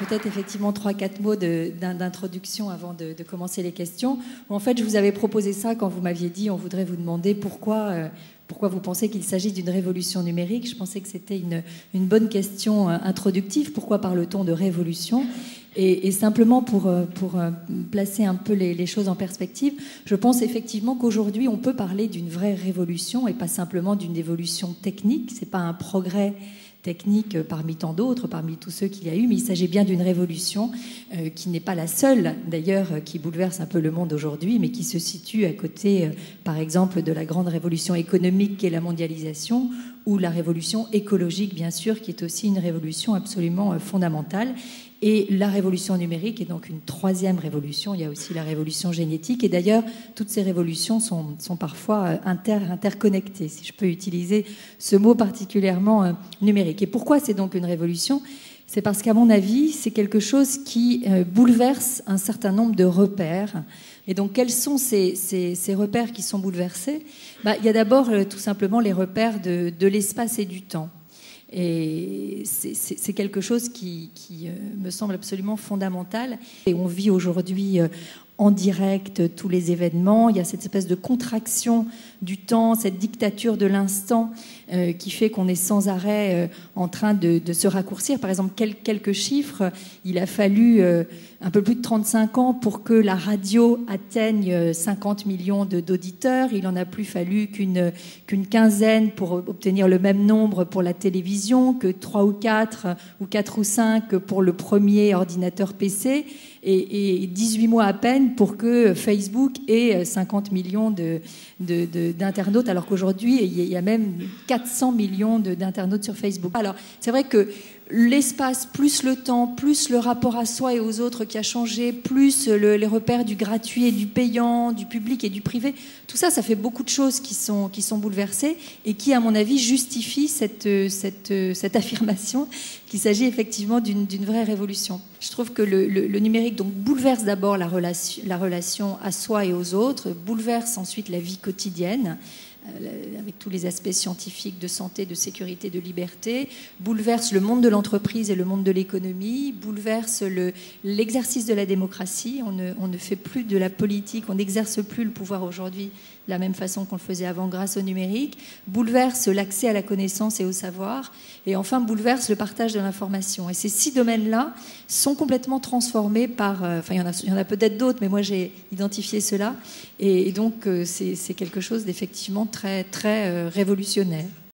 peut-être effectivement 3-4 mots d'introduction avant de commencer les questions. En fait, je vous avais proposé ça quand vous m'aviez dit on voudrait vous demander pourquoi vous pensez qu'il s'agit d'une révolution numérique. Je pensais que c'était une bonne question introductive. Pourquoi parle-t-on de révolution ? Et simplement pour placer un peu les choses en perspective, je pense effectivement qu'aujourd'hui, on peut parler d'une vraie révolution et pas simplement d'une évolution technique. Ce n'est pas un progrès technique parmi tant d'autres, parmi tous ceux qu'il y a eu, mais il s'agit bien d'une révolution qui n'est pas la seule, d'ailleurs, qui bouleverse un peu le monde aujourd'hui, mais qui se situe à côté, par exemple, de la grande révolution économique qu'est la mondialisation, ou la révolution écologique, bien sûr, qui est aussi une révolution absolument fondamentale. Et la révolution numérique est donc une troisième révolution. Il y a aussi la révolution génétique. Et d'ailleurs, toutes ces révolutions sont parfois interconnectées, si je peux utiliser ce mot particulièrement numérique. Et pourquoi c'est donc une révolution ? C'est parce qu'à mon avis, c'est quelque chose qui bouleverse un certain nombre de repères. Et donc, quels sont ces repères qui sont bouleversés ? Il y a d'abord tout simplement les repères de l'espace et du temps. Et c'est quelque chose qui me semble absolument fondamental. Et on vit aujourd'hui en direct tous les événements. Il y a cette espèce de contraction du temps, cette dictature de l'instant qui fait qu'on est sans arrêt en train de se raccourcir. Par exemple, quelques chiffres. Il a fallu un peu plus de 35 ans pour que la radio atteigne 50 millions d'auditeurs. Il en a plus fallu qu'une quinzaine pour obtenir le même nombre pour la télévision, que 3 ou 4 ou 5 pour le premier ordinateur PC, et 18 mois à peine pour que Facebook ait 50 millions d'internautes, alors qu'aujourd'hui, il y a même 400 millions d'internautes sur Facebook. Alors, c'est vrai que l'espace, plus le temps, plus le rapport à soi et aux autres qui a changé, plus les repères du gratuit et du payant, du public et du privé, tout ça, ça fait beaucoup de choses qui sont bouleversées et qui, à mon avis, justifient cette affirmation qu'il s'agit effectivement d'une vraie révolution. Je trouve que le numérique donc, bouleverse d'abord la relation à soi et aux autres, bouleverse ensuite la vie quotidienne, avec tous les aspects scientifiques de santé, de sécurité, de liberté, bouleverse le monde de l'entreprise et le monde de l'économie, bouleverse l'exercice de la démocratie. On ne fait plus de la politique, on n'exerce plus le pouvoir aujourd'hui de la même façon qu'on le faisait avant grâce au numérique, bouleverse l'accès à la connaissance et au savoir, et enfin bouleverse le partage de l'information. Et ces 6 domaines-là sont complètement transformés par... il y en a peut-être d'autres, mais moi j'ai identifié ceux-là. Et donc c'est quelque chose d'effectivement très, très révolutionnaire.